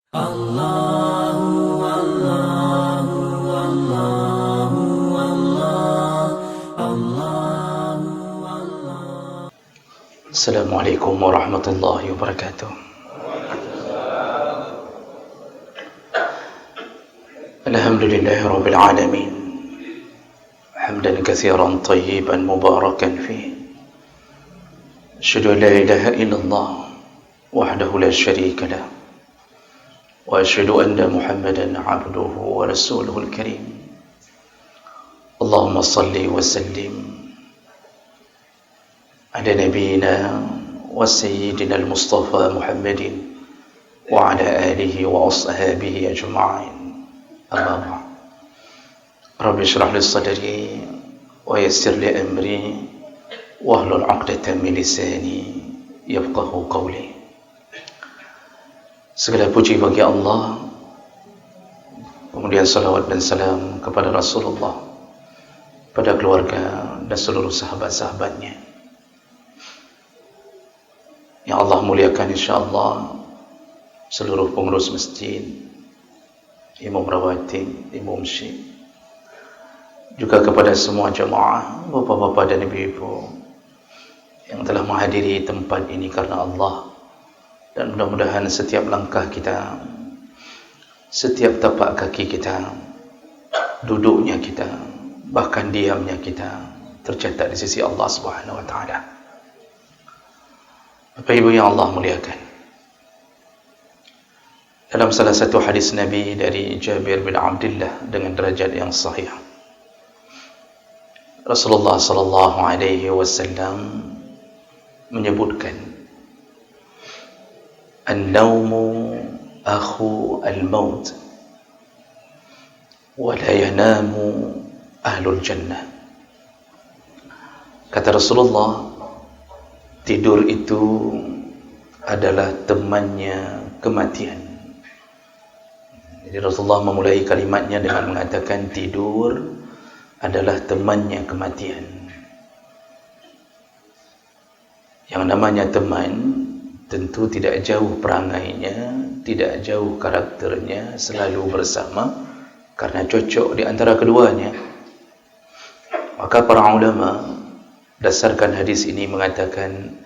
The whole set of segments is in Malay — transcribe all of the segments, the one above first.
Assalamualaikum warahmatullahi wabarakatuh. Alhamdulillahi rabbil alamin. Hamdan katsiran tayyiban mubarakan fihi. Asyhadu an la ilaha illallah wahdahu la syarika lah. Wa asyhadu anna Muhammadan 'abduhu wa rasuluhul karim. Allahumma salli wa sallim ala nabiyyina wa sayyidina al-Mustafa Muhammadin wa ala alihi wa ashabihi ajma'in. Amma ba'd. Rabbi shrah li sadri wa yassir li amri wahlul 'uqdatam min lisani yafqahu qawli. Segala puji bagi Allah, kemudian salawat dan salam kepada Rasulullah, pada keluarga dan seluruh sahabat-sahabatnya yang Allah muliakan, insyaAllah seluruh pengurus masjid, imam rawatib, imam syekh, juga kepada semua jemaah, bapa-bapa dan ibu-ibu yang telah menghadiri tempat ini karena Allah. Dan mudah-mudahan setiap langkah kita, setiap tapak kaki kita, duduknya kita, bahkan diamnya kita tercatat di sisi Allah Subhanahu wa taala. Bapak Ibu yang Allah muliakan, dalam salah satu hadis Nabi dari Jabir bin Abdullah dengan derajat yang sahih, Rasulullah sallallahu alaihi wasallam menyebutkan, "An-nawmu akhu al-maut wa la yanamu ahlul jannah." Kata Rasulullah, tidur itu adalah temannya kematian. Jadi Rasulullah memulai kalimatnya dengan mengatakan tidur adalah temannya kematian. Yang namanya teman tentu tidak jauh perangainya, tidak jauh karakternya, selalu bersama karena cocok di antara keduanya. Maka para ulama dasarkan hadis ini mengatakan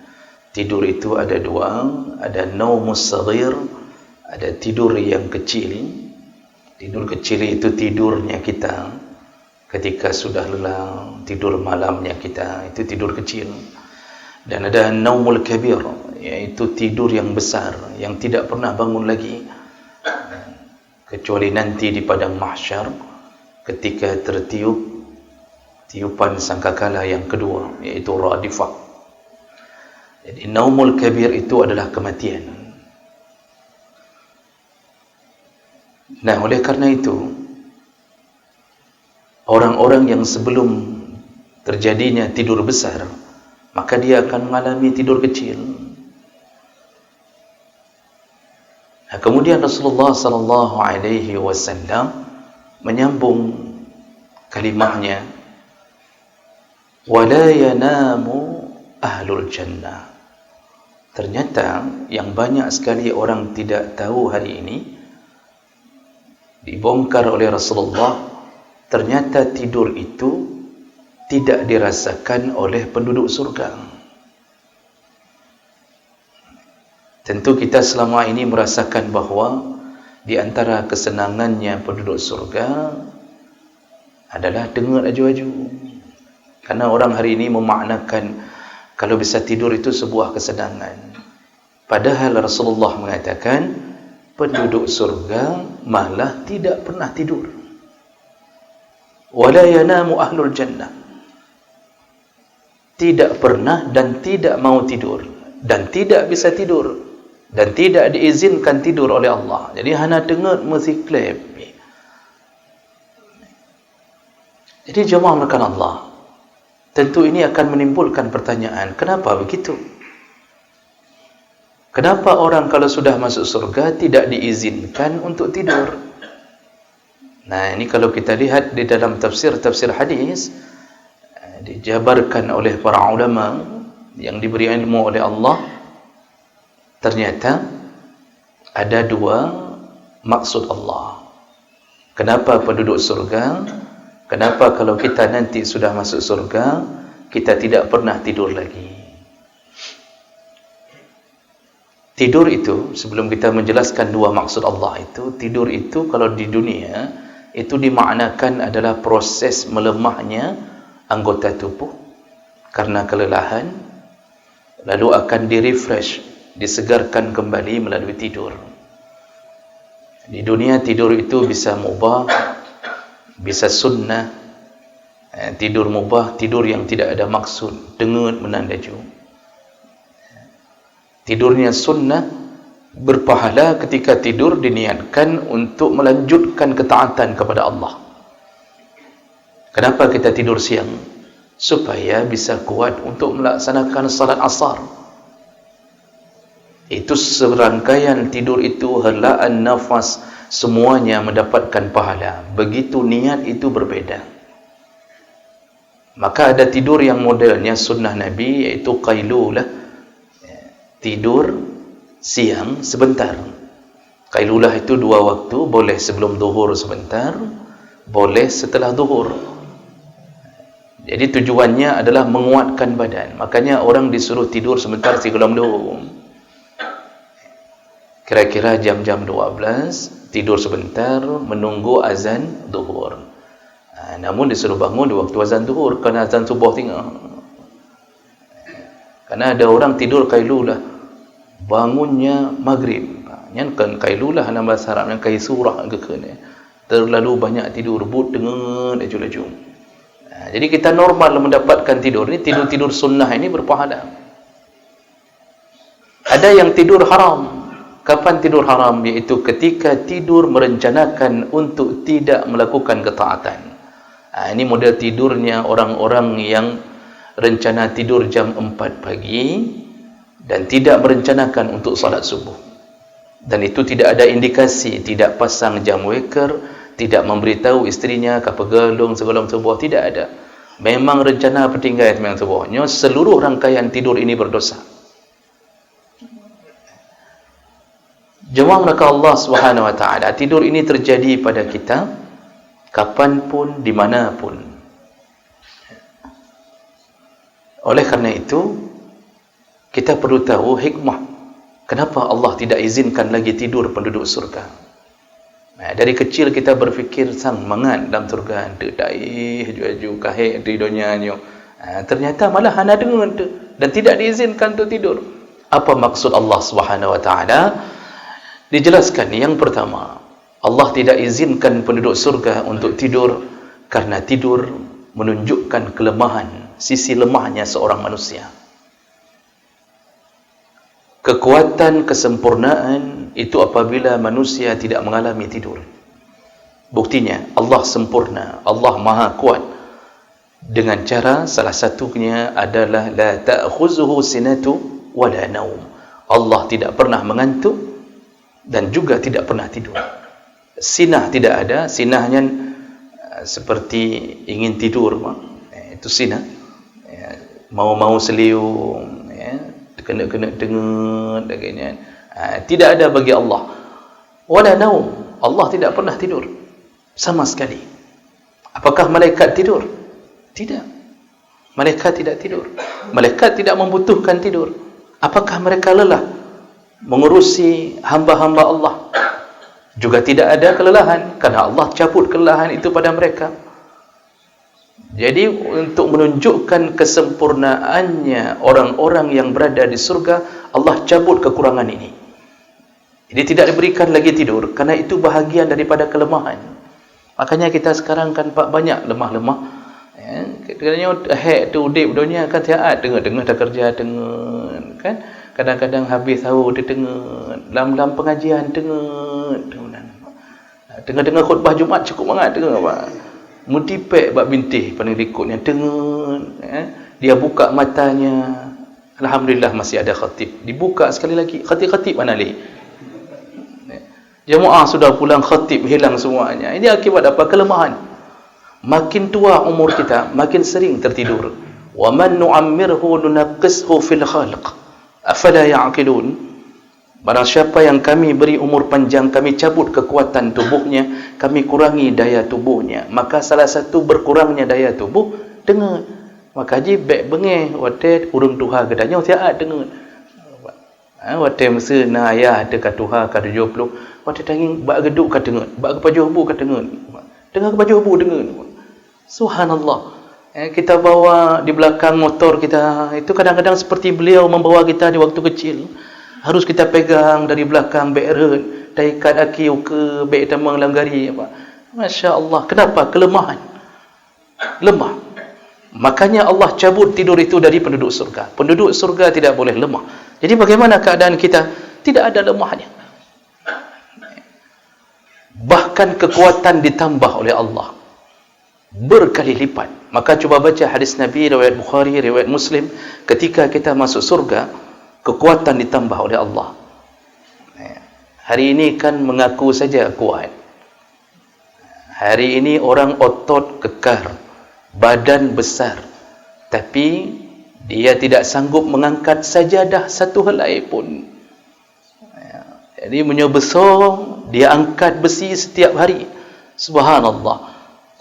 tidur itu ada dua, ada naumus saghir, ada tidur yang kecil. Tidur kecil itu tidurnya kita ketika sudah lelah, tidur malamnya kita, itu tidur kecil. Dan ada naumul kabir, yaitu tidur yang besar, yang tidak pernah bangun lagi kecuali nanti di padang mahsyar ketika tertiup tiupan sangkakala yang kedua, yaitu radifah. Jadi naumul kabir itu adalah kematian. Nah, oleh karena itu orang-orang yang sebelum terjadinya tidur besar, maka dia akan mengalami tidur kecil. Nah, kemudian Rasulullah sallallahu alaihi wasallam menyambung kalimahnya, wala yanamu ahlul jannah. Ternyata yang banyak sekali orang tidak tahu hari ini, dibongkar oleh Rasulullah, ternyata tidur itu tidak dirasakan oleh penduduk surga. Tentu kita selama ini merasakan bahawa di antara kesenangannya penduduk surga adalah dengar aju-aju. Karena orang hari ini memaknakan kalau bisa tidur itu sebuah kesenangan. Padahal Rasulullah mengatakan penduduk surga malah tidak pernah tidur. Wala yanamu ahlul jannah. Tidak pernah dan tidak mau tidur, dan tidak bisa tidur, dan tidak diizinkan tidur oleh Allah. Jadi hanya dengar musik klip. Jadi jemaah melakukan Allah, tentu ini akan menimbulkan pertanyaan, kenapa begitu? Kenapa orang kalau sudah masuk surga tidak diizinkan untuk tidur? Nah, ini kalau kita lihat di dalam tafsir hadis, dijabarkan oleh para ulama yang diberi ilmu oleh Allah, ternyata ada dua maksud Allah. Kenapa penduduk surga? Kenapa kalau kita nanti sudah masuk surga, kita tidak pernah tidur lagi? Tidur itu, sebelum kita menjelaskan dua maksud Allah itu, tidur itu kalau di dunia, itu dimaknakan adalah proses melemahnya anggota tubuh karena kelelahan, lalu akan direfresh, disegarkan kembali melalui tidur. Di dunia tidur itu bisa mubah, bisa sunnah. Tidur mubah, tidur yang tidak ada maksud, dengut menandaju. Tidurnya sunnah, berpahala ketika tidur diniatkan untuk melanjutkan ketaatan kepada Allah. Kenapa kita tidur siang? Supaya bisa kuat untuk melaksanakan salat asar. Itu serangkaian tidur itu, helaan nafas, semuanya mendapatkan pahala. Begitu niat itu berbeda. Maka ada tidur yang modelnya sunnah Nabi, iaitu qailulah, tidur siang sebentar. Qailulah itu 2 waktu, boleh sebelum zuhur sebentar, boleh setelah zuhur. Jadi tujuannya adalah menguatkan badan. Makanya orang disuruh tidur sebentar sebelum zuhur. Kira-kira jam-jam 12, tidur sebentar, menunggu azan zuhur. Namun disuruh bangun di waktu azan zuhur, kerana azan subuh tinggal. Karena ada orang tidur qailulah, bangunnya maghrib. Yang kan qailulah dalam bahasa Arab, yang qaisurah ke kena. Terlalu banyak tidur, but dengan laju-laju. Jadi kita normal mendapatkan tidur ini, tidur-tidur sunnah ini berpahala. Ada yang tidur haram. Kapan tidur haram? Iaitu ketika tidur merencanakan untuk tidak melakukan ketaatan. Ini model tidurnya orang-orang yang rencana tidur jam 4 pagi dan tidak merencanakan untuk salat subuh. Dan itu tidak ada indikasi, tidak pasang jam waker, tidak memberitahu isterinya ke pegalung sebelum subuh, tidak ada. Memang rencana bertinggal sebelum subuhnya, seluruh rangkaian tidur ini berdosa. Jemaah maka Allah Subhanahu wa taala, tidur ini terjadi pada kita kapanpun, dimanapun. Oleh kerana itu, kita perlu tahu hikmah kenapa Allah tidak izinkan lagi tidur penduduk surga. Dari kecil kita berfikir sang mangat dalam surga, daih ju kahek di dunia ni. Ternyata malah hana dengan tu dan tidak diizinkan tu tidur. Apa maksud Allah Subhanahu wa taala? Dijelaskan yang pertama, Allah tidak izinkan penduduk surga untuk tidur karena tidur menunjukkan kelemahan, sisi lemahnya seorang manusia. Kekuatan, kesempurnaan itu apabila manusia tidak mengalami tidur. Buktinya Allah sempurna, Allah maha kuat dengan cara salah satunya adalah la ta'khuzuhu sinatu wala naum. Allah tidak pernah mengantuk dan juga tidak pernah tidur. Sinah tidak ada, sinahnya seperti ingin tidur, itu sinah. Mau-mau selium, kena-kena dengar, tidak ada bagi Allah. Wala naum, Allah tidak pernah tidur sama sekali. Apakah malaikat tidur? Tidak. Malaikat tidak tidur. Malaikat tidak membutuhkan tidur. Apakah mereka lelah mengurusi hamba-hamba Allah? Juga tidak ada kelelahan, karena Allah cabut kelelahan itu pada mereka. Jadi untuk menunjukkan kesempurnaannya orang-orang yang berada di surga, Allah cabut kekurangan ini. Jadi tidak diberikan lagi tidur, karena itu bahagian daripada kelemahan. Makanya kita sekarang kan banyak lemah-lemah. Katanya hek tu udip dunia kan tiap dengar-dengar dah kerja dengar kan. Kadang-kadang habis sahur dia dengar, dalam pengajian dengar khutbah Jumaat cukup banget dengar apa. Mutipek bab bintih paling rikutnya dengar, dia buka matanya, alhamdulillah masih ada khatib. Dibuka sekali lagi, khatib mana lagi? Jemaah sudah pulang, khatib hilang semuanya. Ini akibat apa? Kelemahan. Makin tua umur kita, makin sering tertidur. Wa man nu'ammirhu nunaqqishu fil khalq. Afala ya'qilun. Barang siapa yang kami beri umur panjang, kami cabut kekuatan tubuhnya, kami kurangi daya tubuhnya. Maka salah satu berkurangnya daya tubuh, dengar. Maka haji baik bengih, wadah urung tuha kedanya, tiap dengar. Wadah masa na ayah ada kat tuha kat 70, wadah tanging bak geduk kat dengar, bak kepajuh bu kat dengar. Dengar kepajuh bu dengar. Subhanallah. Kita bawa di belakang motor kita, itu kadang-kadang seperti beliau membawa kita di waktu kecil. Harus kita pegang dari belakang be'eret, taikat aki uke, be'et tamang langgari apa. Masya Allah. Kenapa? Kelemahan. Lemah. Makanya Allah cabut tidur itu dari penduduk surga. Penduduk surga tidak boleh lemah. Jadi bagaimana keadaan kita? Tidak ada lemahnya. Bahkan kekuatan ditambah oleh Allah berkali lipat. Maka cuba baca hadis Nabi riwayat Bukhari, riwayat Muslim, ketika kita masuk surga, kekuatan ditambah oleh Allah. Hari ini kan mengaku saja kuat. Hari ini orang otot kekar, badan besar, tapi dia tidak sanggup mengangkat sajadah satu helai pun. Jadi menyobesong, dia angkat besi setiap hari. Subhanallah.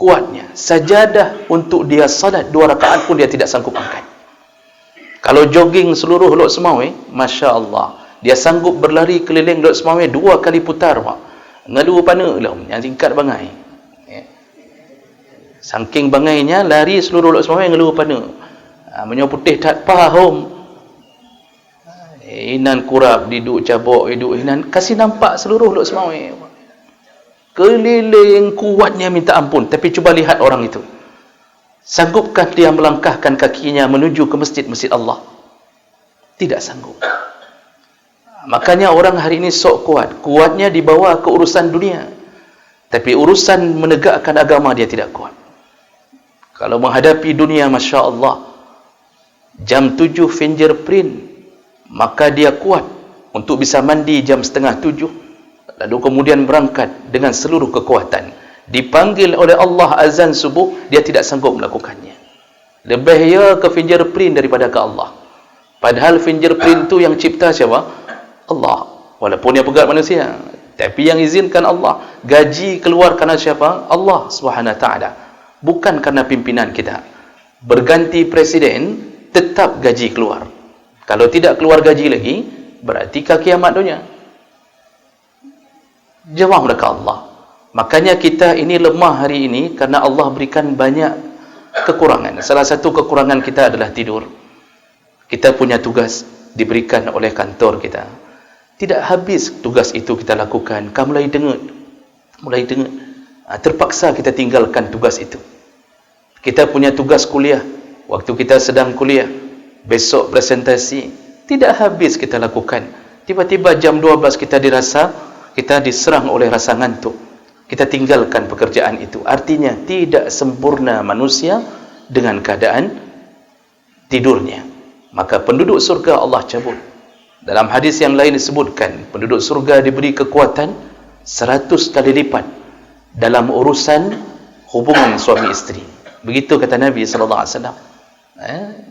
Kuatnya. Sajadah untuk dia salat 2 rakaat pun dia tidak sanggup angkat. Kalau jogging seluruh Lok Semawe, Masya Allah, dia sanggup berlari keliling Lok Semawe 2 kali putar, Pak. Ngalu pana lah, yang singkat bangai. Saking bangainya, lari seluruh Lok Semawe ngalu pana. Menyo putih tak faham. Inan kurap, diduk cabok, diduk inan. Kasih nampak seluruh Lok Semawe. Keliling kuatnya minta ampun. Tapi cuba lihat orang itu. Sanggupkah dia melangkahkan kakinya menuju ke masjid-masjid Allah? Tidak sanggup. Makanya orang hari ini sok kuat. Kuatnya dibawa ke urusan dunia. Tapi urusan menegakkan agama dia tidak kuat. Kalau menghadapi dunia, Masya Allah, jam 7 fingerprint, maka dia kuat untuk bisa mandi jam 6:30. Lalu kemudian berangkat dengan seluruh kekuatan. Dipanggil oleh Allah azan subuh, dia tidak sanggup melakukannya. Lebih ya ke fingerprint daripada ke Allah. Padahal fingerprint itu yang cipta siapa? Allah. Walaupun yang pegang manusia, tapi yang izinkan Allah. Gaji keluar kerana siapa? Allah Subhanahu Taala. Bukan kerana pimpinan kita. Berganti presiden, tetap gaji keluar. Kalau tidak keluar gaji lagi, berarti kiamat dunia. Jawab mereka Allah. Makanya kita ini lemah hari ini karena Allah berikan banyak kekurangan. Salah satu kekurangan kita adalah tidur. Kita punya tugas diberikan oleh kantor kita. Tidak habis tugas itu kita lakukan. Mulai dengar. Terpaksa kita tinggalkan tugas itu. Kita punya tugas kuliah. Waktu kita sedang kuliah, besok presentasi, tidak habis kita lakukan. Tiba-tiba jam 12 kita diserang oleh rasa ngantuk. Kita tinggalkan pekerjaan itu. Artinya tidak sempurna manusia dengan keadaan tidurnya. Maka penduduk surga Allah cabut. Dalam hadis yang lain disebutkan, penduduk surga diberi kekuatan 100 kali lipat dalam urusan hubungan suami isteri. Begitu kata Nabi SAW.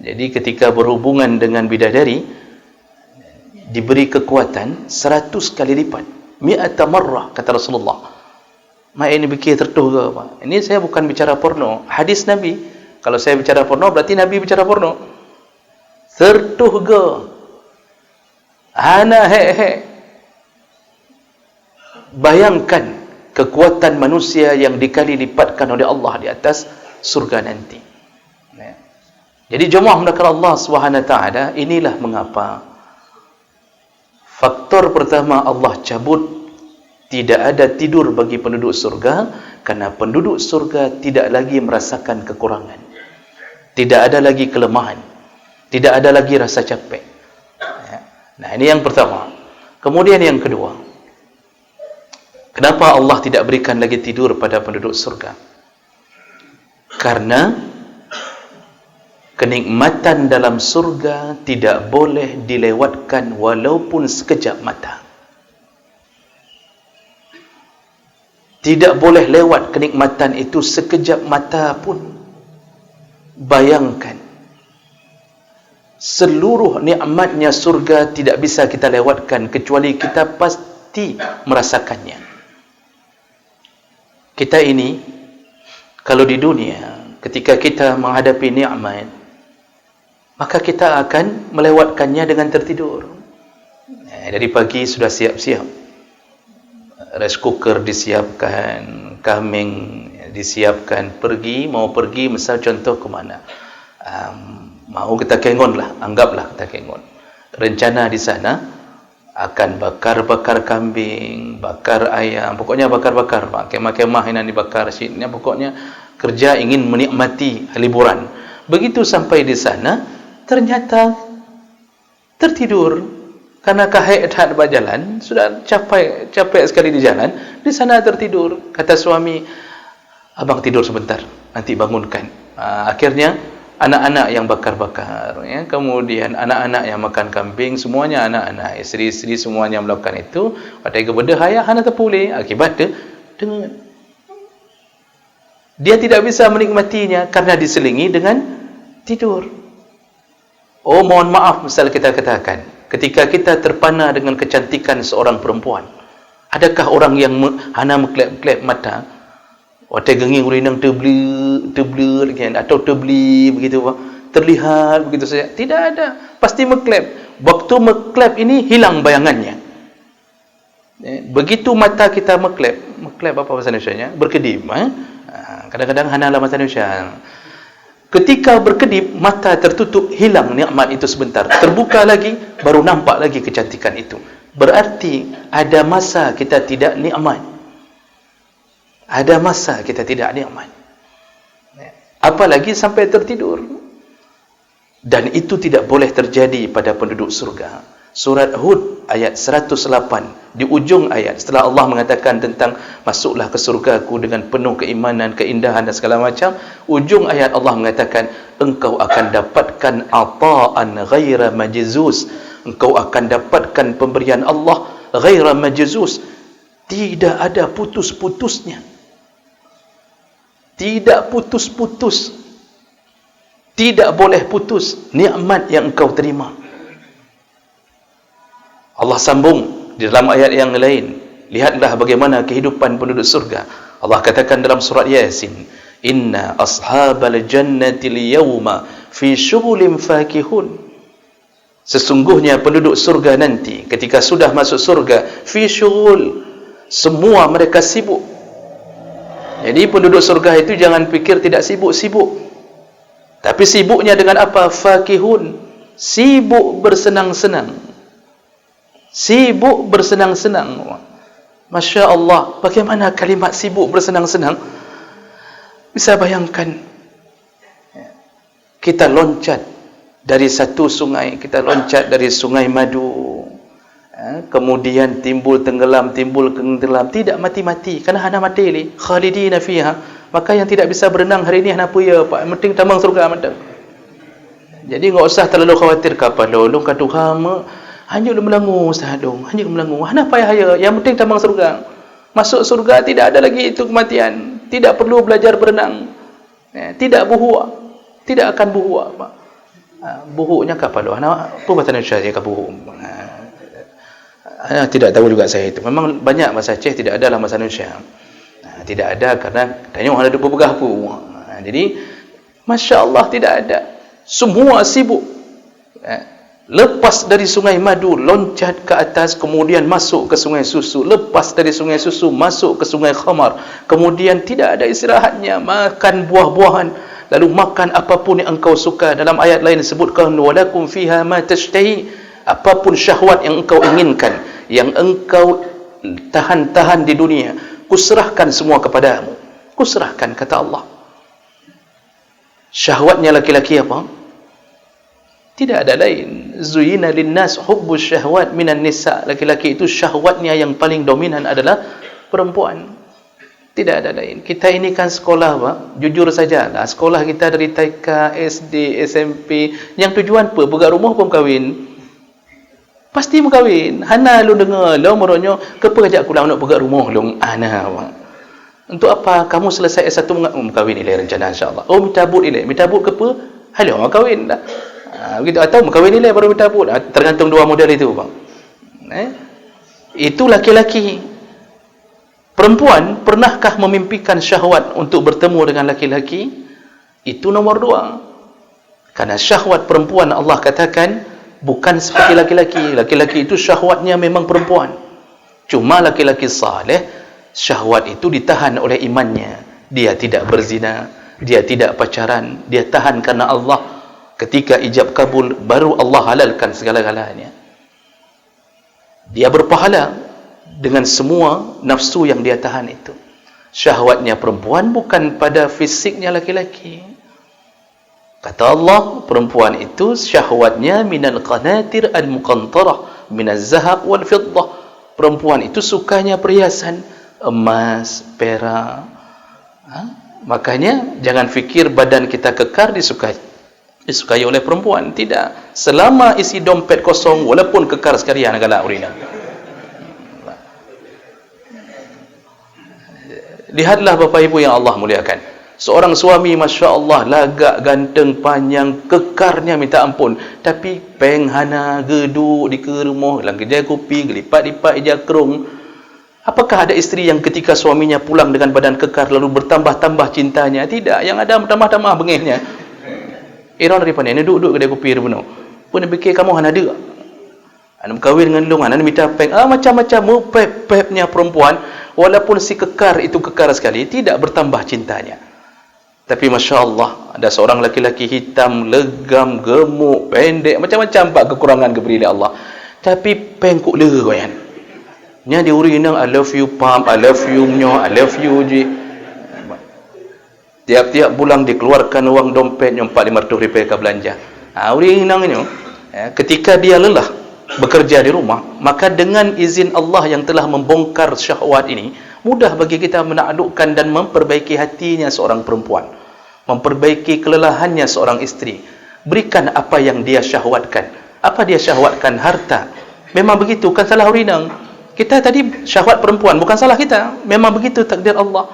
Jadi ketika berhubungan dengan bidadari, diberi kekuatan 100 kali lipat. Mi'ata marrah, kata Rasulullah. Mak ini fikir tertuh ke apa? Ini saya bukan bicara porno. Hadis Nabi. Kalau saya bicara porno, berarti Nabi bicara porno. Tertuh ke? Ana he. Bayangkan kekuatan manusia yang dikali lipatkan oleh Allah di atas surga nanti. Jadi jemaah menakar Allah SWT, inilah mengapa faktor pertama Allah cabut tidak ada tidur bagi penduduk surga, karena penduduk surga tidak lagi merasakan kekurangan, tidak ada lagi kelemahan, tidak ada lagi rasa capek. Nah, ini yang pertama. Kemudian yang kedua, kenapa Allah tidak berikan lagi tidur pada penduduk surga? Karena kenikmatan dalam surga tidak boleh dilewatkan walaupun sekejap mata. Tidak boleh lewat kenikmatan itu sekejap mata pun. Bayangkan, seluruh nikmatnya surga tidak bisa kita lewatkan kecuali kita pasti merasakannya. Kita ini kalau di dunia ketika kita menghadapi nikmat, maka kita akan melewatkannya dengan tertidur. Dari pagi sudah siap-siap, rice cooker disiapkan, kambing disiapkan, mau pergi misal contoh ke mana, mau kita kengon lah, anggaplah kita kengon. Rencana di sana akan bakar-bakar kambing, bakar ayam, pokoknya bakar-bakar, kemah-kemah yang dibakar, sini pokoknya kerja ingin menikmati liburan. Begitu sampai di sana, ternyata tertidur karena kahayat berjalan, sudah capek sekali di jalan, di sana tertidur. Kata suami, abang tidur sebentar, nanti bangunkan. Akhirnya anak-anak yang bakar-bakar, ya, kemudian anak-anak yang makan kambing, semuanya anak-anak, isteri-isteri semuanya melakukan itu. Pada kebedah ayah hana terpulih, akibatnya dengan dia tidak bisa menikmatinya karena diselingi dengan tidur. Oh, mohon maaf, misal kita katakan, ketika kita terpana dengan kecantikan seorang perempuan, adakah orang yang hana mengklep-klep mata, watai genging urinang terbeli kan, atau terbeli begitu, terlihat begitu saja? Tidak ada, pasti mengklep. Waktu mengklep ini hilang bayangannya. Begitu mata kita mengklep apa bahasa Indonesianya? Berkedip. Kadang-kadang hanalah bahasa Indonesia. Ketika berkedip, mata tertutup, hilang nikmat itu sebentar. Terbuka lagi, baru nampak lagi kecantikan itu. Berarti ada masa kita tidak nikmat. Ada masa kita tidak nikmat. Apalagi sampai tertidur. Dan itu tidak boleh terjadi pada penduduk surga. Surat Hud ayat 108, di ujung ayat setelah Allah mengatakan tentang masuklah ke surgaku dengan penuh keimanan, keindahan dan segala macam, ujung ayat Allah mengatakan engkau akan dapatkan ata'an ghaira majzuz, engkau akan dapatkan pemberian Allah ghaira majzuz, tidak ada putus-putusnya, tidak putus-putus, tidak boleh putus nikmat yang engkau terima. Allah sambung di dalam ayat yang lain, lihatlah bagaimana kehidupan penduduk surga. Allah katakan dalam surat Yasin, inna ashabal jannati liyawma fi syughulin fakihun, sesungguhnya penduduk surga nanti ketika sudah masuk surga, fi syughul, semua mereka sibuk. Jadi penduduk surga itu jangan fikir tidak sibuk-sibuk, tapi sibuknya dengan apa? Fakihun, sibuk bersenang-senang, sibuk bersenang-senang. Masya Allah, bagaimana kalimat sibuk bersenang-senang? Bisa bayangkan, kita loncat dari satu sungai, kita loncat dari sungai madu, kemudian timbul tenggelam, tidak mati-mati, kerana hana mati li, khalidina fiha. Maka yang tidak bisa berenang hari ini hana puya pak, penting tambang surga mantap. Jadi enggak usah terlalu khawatir kapan dolong ka Tuhan, hanya melangu ustaz dong, hanya melangu. Hana payah ya, yang penting tambang surga. Masuk surga tidak ada lagi itu kematian, tidak perlu belajar berenang. Tidak buhua, tidak akan buhua pak. Buhuknya kapan doh? Apa bahasa Indonesia dia ka buhuk? Tidak tahu juga saya itu. Memang banyak bahasa Aceh tidak ada dalam bahasa Indonesia. Tidak ada karena tanya ada dua pegah pu. Jadi Masya Allah tidak ada. Semua sibuk. Lepas dari sungai madu, loncat ke atas, kemudian masuk ke sungai susu. Lepas dari sungai susu, masuk ke sungai khamar. Kemudian tidak ada istirahatnya, makan buah-buahan, lalu makan apapun yang engkau suka. Dalam ayat lain disebutkan, walakum fiha ma tashtahi, apapun syahwat yang engkau inginkan, yang engkau tahan-tahan di dunia, kuserahkan semua kepadamu. Kuserahkan, kata Allah. Syahwatnya laki-laki apa? Tidak ada lain. Zuyina linnas hubbus syahwat minan nisa. Laki-laki itu syahwatnya yang paling dominan adalah perempuan. Tidak ada lain. Kita ini kan sekolah pak, jujur sajalah, sekolah kita dari TK, SD, SMP, yang tujuan apa? Pegang rumah pun kahwin. Pasti berkahwin. Hana lu dengar lu moronyo kepa ajak pulang nak pegang rumah lu ana pak. Untuk apa? Kamu selesai S1 kahwin ilai rencana insya-Allah. Oh minta but ilai. Minta but kepa? Halau kahwin dah. Begitu, atau kahwin nilai baru minta ampun. Tergantung dua model itu, bang. Itu laki-laki. Perempuan pernahkah memimpikan syahwat untuk bertemu dengan laki-laki? Itu nomor dua. Karena syahwat perempuan Allah katakan bukan seperti laki-laki. Laki-laki itu syahwatnya memang perempuan. Cuma laki-laki saleh, syahwat itu ditahan oleh imannya. Dia tidak berzina, dia tidak pacaran, dia tahan karena Allah. Ketika ijab kabul, baru Allah halalkan segala-galanya. Dia berpahala dengan semua nafsu yang dia tahan itu. Syahwatnya perempuan bukan pada fisiknya laki-laki. Kata Allah, perempuan itu syahwatnya minal qanatir al-muqantarah minaz zahab wal fiddah. Perempuan itu sukanya perhiasan emas, perak. Makanya jangan fikir badan kita kekar disukai oleh perempuan. Tidak. Selama isi dompet kosong, walaupun kekar sekalian galak urina. Lihatlah Bapak Ibu yang Allah muliakan. Seorang suami, Masya Allah, lagak, ganteng, panjang, kekarnya minta ampun. Tapi penghana, geduk di ke rumah, dalam kedai kopi, gelipat-lipat ija kerung. Apakah ada isteri yang ketika suaminya pulang dengan badan kekar, lalu bertambah-tambah cintanya? Tidak. Yang ada tambah-tambah bengihnya. Iran dari mana? Ini duduk kedai kopi di mana? Pun dia fikir kamu hana ada. Anda berkahwin dengan long, anda minta peng. Macam-macam pep-pepnya perempuan. Walaupun si kekar itu kekar sekali, tidak bertambah cintanya. Tapi Masya Allah, ada seorang laki-laki hitam, legam, gemuk, pendek, macam-macam pak kekurangan diberi oleh Allah. Tapi pengkuk lega kan. Nya dia urinang, I love you pump, I love you nyo, I love you je. Tiap-tiap bulan dikeluarkan wang dompet nyo 400-500 ribu ke belanja. Urinang nyo, ketika dia lelah bekerja di rumah, maka dengan izin Allah yang telah membongkar syahwat ini, mudah bagi kita menaklukkan dan memperbaiki hatinya seorang perempuan, memperbaiki kelelahannya seorang istri. Berikan apa yang dia syahwatkan. Apa dia syahwatkan? Harta. Memang begitu, kan salah urinang. Kita tadi syahwat perempuan, bukan salah kita. Memang begitu takdir Allah.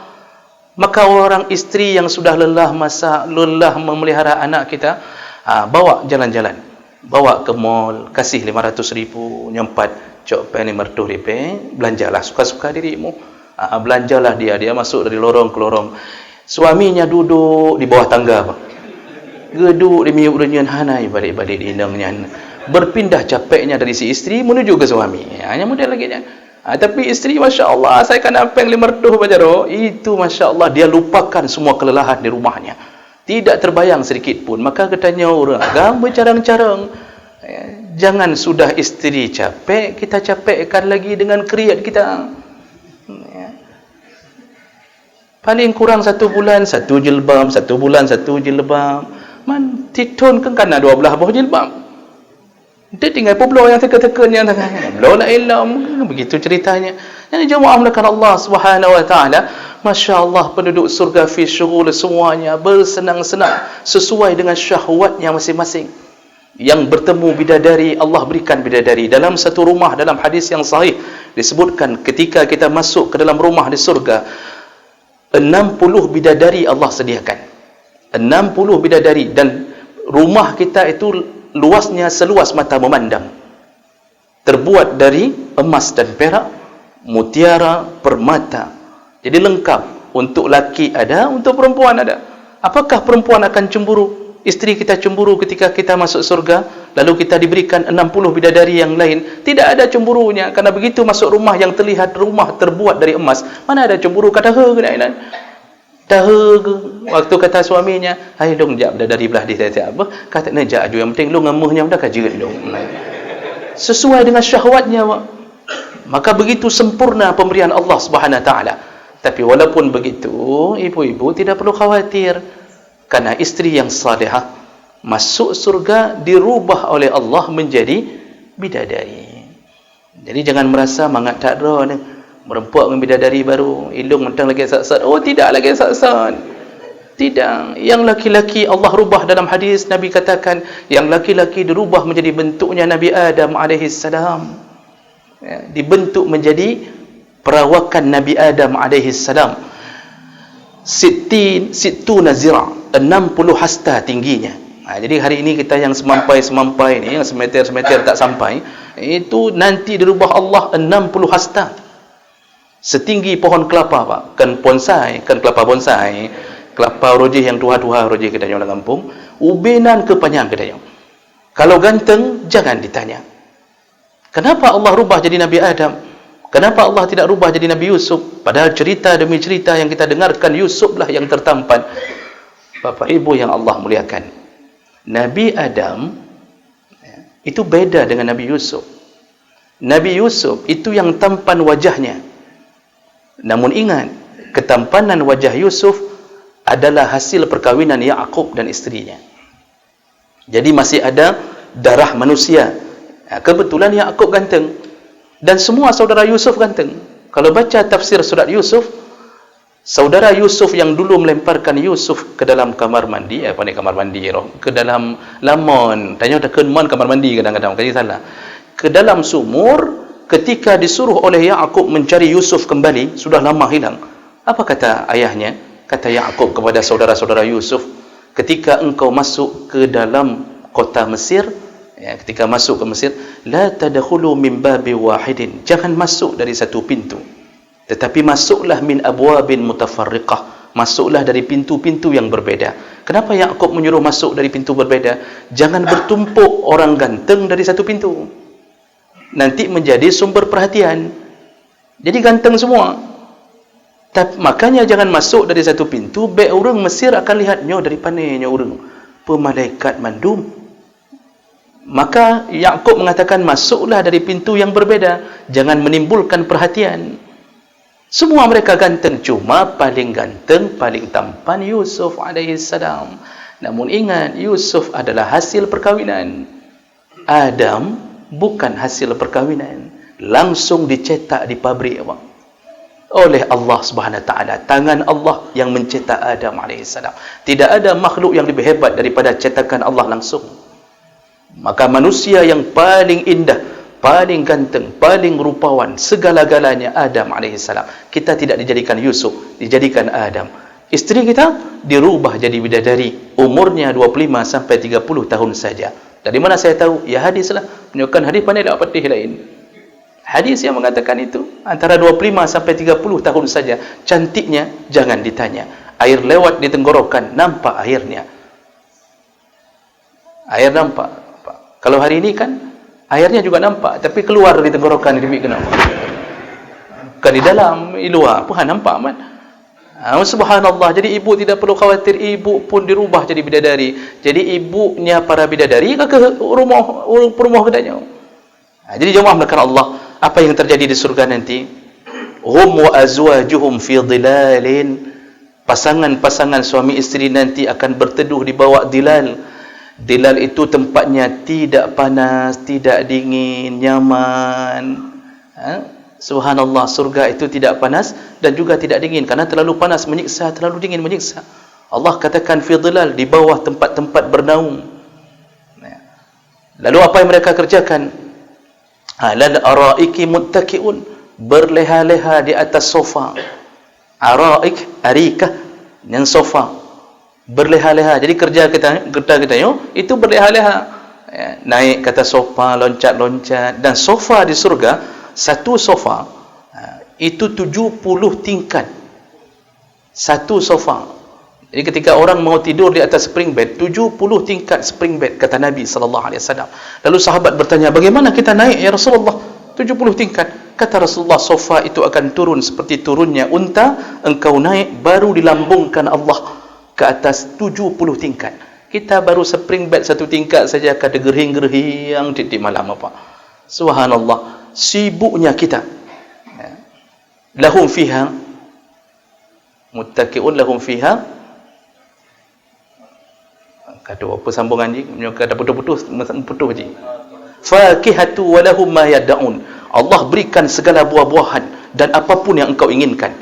Maka orang istri yang sudah lelah masak, lelah memelihara anak kita, bawa jalan-jalan, bawa ke mall, kasih 500 ribu, nyempat cokpen 500 ribu, belanjalah suka-suka dirimu. Belanjalah dia masuk dari lorong ke lorong. Suaminya duduk di bawah tangga, geduk di miuk renyan hanai balik-balik di indangnya. Berpindah capeknya dari si istri menuju ke suami. Hanya model lagi kan. Tapi istri, Masya Allah, saya kan apeng 500 bajaro. Itu Masya Allah, dia lupakan semua kelelahan di rumahnya. Tidak terbayang sedikit pun. Maka katanya orang agam bercarang-carang. Jangan sudah istri capek, kita capekkan lagi dengan kriat kita. Paling kurang 1 bulan 1 jilbab, 1 bulan 1 jilbab. Man, titun kan 12 buah jilbab. Dia tinggal peblo yang teka-teka yang belum la ilm, begitu ceritanya. Yang jemaah melakukan Allah Subhanahu wa taala, masya-Allah, penduduk surga fi syughul, semuanya bersenang-senang sesuai dengan syahwatnya masing-masing. Yang bertemu bidadari, Allah berikan bidadari. Dalam satu rumah, dalam hadis yang sahih disebutkan ketika kita masuk ke dalam rumah di surga, 60 bidadari Allah sediakan. 60 bidadari, dan rumah kita itu luasnya seluas mata memandang. Terbuat dari emas dan perak, mutiara, permata. Jadi lengkap. Untuk laki ada, untuk perempuan ada. Apakah perempuan akan cemburu? Isteri kita cemburu ketika kita masuk surga, lalu kita diberikan 60 bidadari yang lain? Tidak ada cemburunya. Karena begitu masuk rumah yang terlihat rumah terbuat dari emas, mana ada cemburu? Kata waktu kata suaminya, hai dong jap dari belah dia apa? Kata nejak aju, yang penting lu ngemuhnya dah kajian dong. Sesuai dengan syahwatnya. Maka begitu sempurna pemberian Allah Subhanahu wa taala. Tapi walaupun begitu, ibu-ibu tidak perlu khawatir. Karena istri yang salihah masuk surga dirubah oleh Allah menjadi bidadari. Jadi jangan merasa mangat tak ada ni. Merempuak dengan bidadari baru, ilung mentang lagi sat-sat. Oh, tidak lagi sat-sat. Tidak. Yang laki-laki Allah rubah dalam hadis, Nabi katakan, yang laki-laki dirubah menjadi bentuknya Nabi Adam AS. Dibentuk menjadi perawakan Nabi Adam AS. Sittuna zira', 60 hasta tingginya. Jadi hari ini kita yang semampai-semampai ni, yang semeter-semeter tak sampai, itu nanti dirubah Allah 60 hasta. Setinggi pohon kelapa, Pak. Kan bonsai, kan kelapa bonsai. Kelapa rojih yang tuha-tuha rojih kita orang kampung. Ubinan ke panjang kita. Kalau ganteng, jangan ditanya. Kenapa Allah rubah jadi Nabi Adam? Kenapa Allah tidak rubah jadi Nabi Yusuf? Padahal cerita demi cerita yang kita dengarkan, Yusuf lah yang tertampan. Bapak Ibu yang Allah muliakan, Nabi Adam itu beda dengan Nabi Yusuf. Nabi Yusuf itu yang tampan wajahnya. Namun ingat, ketampanan wajah Yusuf adalah hasil perkawinan Ya'qub dan istrinya. Jadi masih ada darah manusia. Kebetulan Ya'qub ganteng dan semua saudara Yusuf ganteng. Kalau baca tafsir surat Yusuf, saudara Yusuf yang dulu melemparkan Yusuf ke dalam kamar mandi, kamar mandi, ke dalam lamon, tanya dah keman kamar mandi kadang-kadang, kasi salah. Ke dalam sumur, ketika disuruh oleh Ya'qub mencari Yusuf kembali, sudah lama hilang. Apa kata ayahnya? Kata Ya'qub kepada saudara-saudara Yusuf, ketika engkau masuk ke dalam kota Mesir, ketika masuk ke Mesir, la tadkhulu min babi wahidin, jangan masuk dari satu pintu, tetapi masuklah min abwabin mutafarriqah, masuklah dari pintu-pintu yang berbeda. Kenapa Ya'qub menyuruh masuk dari pintu berbeda? Jangan bertumpuk orang ganteng dari satu pintu, nanti menjadi sumber perhatian. Jadi ganteng semua, makanya jangan masuk dari satu pintu. Baik orang Mesir akan lihatnya dari panenya orang pemalaikat mandum. Maka Ya'qub mengatakan, masuklah dari pintu yang berbeda, jangan menimbulkan perhatian. Semua mereka ganteng, cuma paling ganteng, paling tampan Yusuf alaihissalam. Namun ingat, Yusuf adalah hasil perkawinan. Adam bukan hasil perkawinan, langsung dicetak di pabrik, Abang, oleh Allah Subhanahu Wa Taala. Tangan Allah yang mencetak Adam alaihissalam. Tidak ada makhluk yang lebih hebat daripada cetakan Allah langsung. Maka manusia yang paling indah, paling ganteng, paling rupawan, segala-galanya Adam alaihissalam. Kita tidak dijadikan Yusuf, dijadikan Adam. Isteri kita dirubah jadi bidadari, umurnya 25 sampai 30 tahun saja. Dari mana saya tahu? Ya hadislah. Menunjukkan hadis pandai tak patih lain. Hadis yang mengatakan itu, antara 25 sampai 30 tahun saja. Cantiknya jangan ditanya. Air lewat di tenggorokan, nampak airnya. Air nampak. Kalau hari ini kan airnya juga nampak, tapi keluar dari tenggorokan, di kenapa? Bukan di dalam, di luar pun nampak man. Subhanallah. Jadi ibu tidak perlu khawatir, ibu pun dirubah jadi bidadari. Jadi ibunya para bidadari ke rumah kedanya. Jadi jemaah melakukan Allah, apa yang terjadi di surga nanti? Hum wa azwajuhum fi dhilalin. Pasangan-pasangan suami isteri nanti akan berteduh di bawah dhilal. Dhilal itu tempatnya tidak panas, tidak dingin, nyaman. Subhanallah, surga itu tidak panas dan juga tidak dingin, karena terlalu panas menyiksa, terlalu dingin menyiksa. Allah katakan fi dhilal, di bawah tempat-tempat bernaung. Lalu apa yang mereka kerjakan? Alal araiki muttaqiun, berleha-leha di atas sofa. Araik, arikah, yang sofa, berleha-leha. Jadi kerja kita itu berleha-leha, naik kata sofa, loncat-loncat. Dan sofa di surga, satu sofa itu 70 tingkat. Satu sofa. Jadi ketika orang mau tidur di atas spring bed, 70 tingkat spring bed, kata Nabi SAW. Lalu sahabat bertanya, bagaimana kita naik ya Rasulullah 70 tingkat? Kata Rasulullah, sofa itu akan turun seperti turunnya unta. Engkau naik, baru dilambungkan Allah ke atas 70 tingkat. Kita baru spring bed satu tingkat saja, kata gerhing-gerhing di malam apa. Subhanallah, sibuknya kita. Lahum fiha muttaqiun, lahum fiha, kata apa sambungan ni? Kata putus-putus je. Fakihatu wa lahum ma yad'un. Allah berikan segala buah-buahan dan apapun yang engkau inginkan.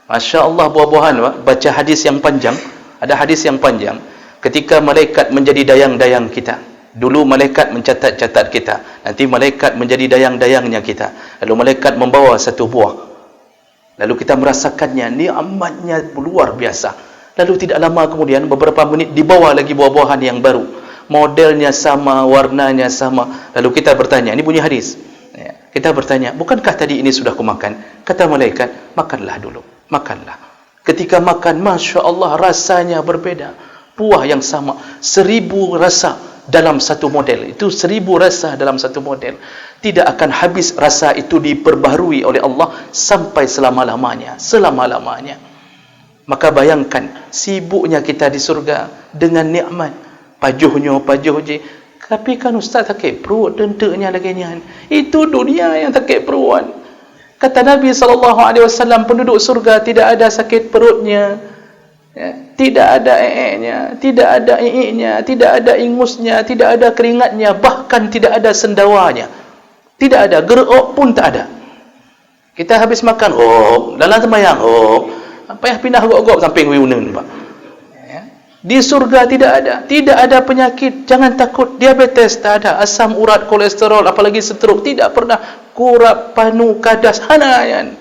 Masya-Allah, buah-buahan. Baca hadis yang panjang. Ada hadis yang panjang, ketika malaikat menjadi dayang-dayang kita. Dulu malaikat mencatat-catat kita, nanti malaikat menjadi dayang-dayangnya kita. Lalu malaikat membawa satu buah, lalu kita merasakannya, nikmatnya luar biasa. Lalu tidak lama kemudian, beberapa menit, dibawa lagi buah-buahan yang baru. modelnya sama, warnanya sama. Lalu kita bertanya, ini bunyi hadis. Kita bertanya, bukankah tadi ini sudah aku makan? Kata malaikat, makanlah dulu, makanlah. Ketika makan, Masya Allah, rasanya berbeda. Buah yang sama, 1000 rasa dalam satu model. Itu 1000 rasa dalam satu model. Tidak akan habis rasa itu, diperbaharui oleh Allah sampai selama-lamanya. Selama-lamanya. Maka bayangkan, sibuknya kita di surga dengan nikmat. Pajuhnya, pajuh je. Tapi kan ustaz sakit perut, denteknya lagi nyan. Itu dunia yang sakit perut. Kata Nabi SAW, penduduk surga tidak ada sakit perutnya, ya, tidak ada ee-nya, tidak ada ee-nya, tidak ada ingusnya, tidak ada keringatnya, bahkan tidak ada sendawanya. Tidak ada, gerok pun tak ada. Kita habis makan, dalam sembahyang, payah pindah gok-gok samping wiunan, Pak. Di surga tidak ada penyakit. Jangan takut, diabetes tak ada, asam urat, kolesterol, apalagi stroke tidak pernah, kurap, panu, kadas, hanayan,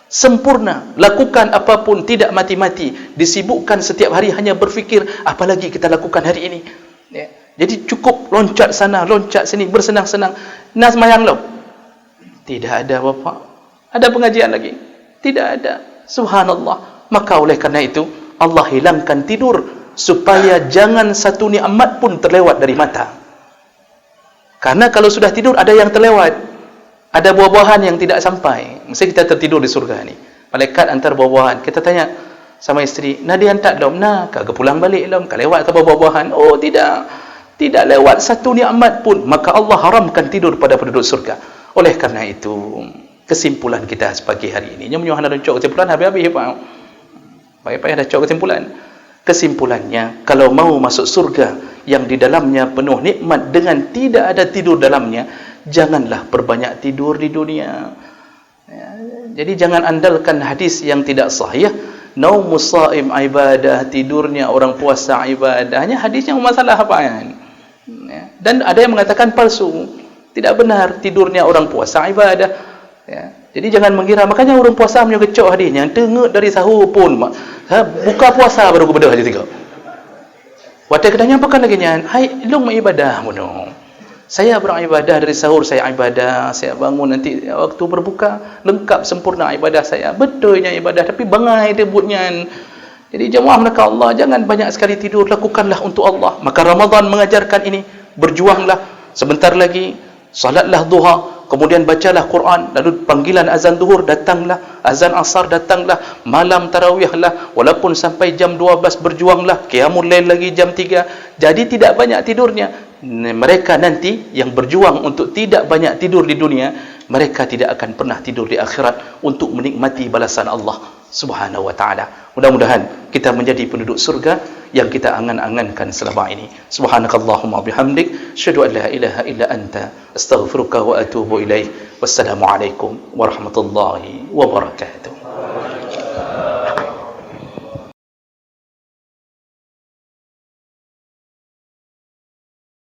sempurna. Lakukan apapun, tidak mati-mati. Disibukkan setiap hari hanya berfikir, apalagi kita lakukan hari ini. Ya. Jadi cukup loncat sana, loncat sini, bersenang-senang. Nas mayang lo. Tidak ada, Bapak. Ada pengajian lagi? Tidak ada. Subhanallah. Maka oleh karena itu, Allah hilangkan tidur supaya jangan satu nikmat pun terlewat dari mata. Karena kalau sudah tidur ada yang terlewat, ada buah-buahan yang tidak sampai. Mesti kita tertidur di surga ni. Malaikat antar buah-buahan. Kita tanya sama isteri, "Nah dia hantar dom, nah kagak pulang balik dom, kagak lewat ke buah-buahan?" Oh tidak. Tidak lewat satu nikmat pun. Maka Allah haramkan tidur pada penduduk surga. Oleh karena itu, kesimpulan kita pagi hari ini, nyamnya ada cok kesimpulan habis-habis Pak. Baik-baik ada cok kesimpulan. Kesimpulannya, kalau mau masuk surga yang di dalamnya penuh nikmat dengan tidak ada tidur dalamnya, janganlah berbanyak tidur di dunia. Ya, jadi jangan andalkan hadis yang tidak sahih. Naumus shaim ibadah, tidurnya orang puasa ibadahnya. Hadisnya masalah apaan? Ya, dan ada yang mengatakan palsu, tidak benar, tidurnya orang puasa ibadah. Ya, jadi jangan mengira, makanya orang puasa punya kecok hadisnya, tengok dari sahur pun buka puasa baru ke bedah je tiga. Waktu kedanya apakan lagi nyan? Hai, long ibadah mono. Saya beribadah dari sahur, saya ibadah, saya bangun nanti waktu berbuka lengkap sempurna ibadah saya. Betulnya ibadah tapi bangai debutnya. Jadi jemaah mereka Allah, jangan banyak sekali tidur, lakukanlah untuk Allah. Maka Ramadan mengajarkan ini, berjuanglah. Sebentar lagi salatlah duha, kemudian bacalah Quran, lalu panggilan azan zuhur datanglah, azan asar datanglah, malam tarawihlah, walaupun sampai jam 12 berjuanglah, qiyamul lail lagi jam 3. Jadi tidak banyak tidurnya. Mereka nanti yang berjuang untuk tidak banyak tidur di dunia, mereka tidak akan pernah tidur di akhirat untuk menikmati balasan Allah Subhanahu wa taala. Mudah-mudahan kita menjadi penduduk surga yang kita angan-angankan selama ini. Subhanakallahumma bihamdik, asyhadu an la ilaha illa anta, astaghfiruka wa atubu ilaik. Wassalamualaikum warahmatullahi wabarakatuh.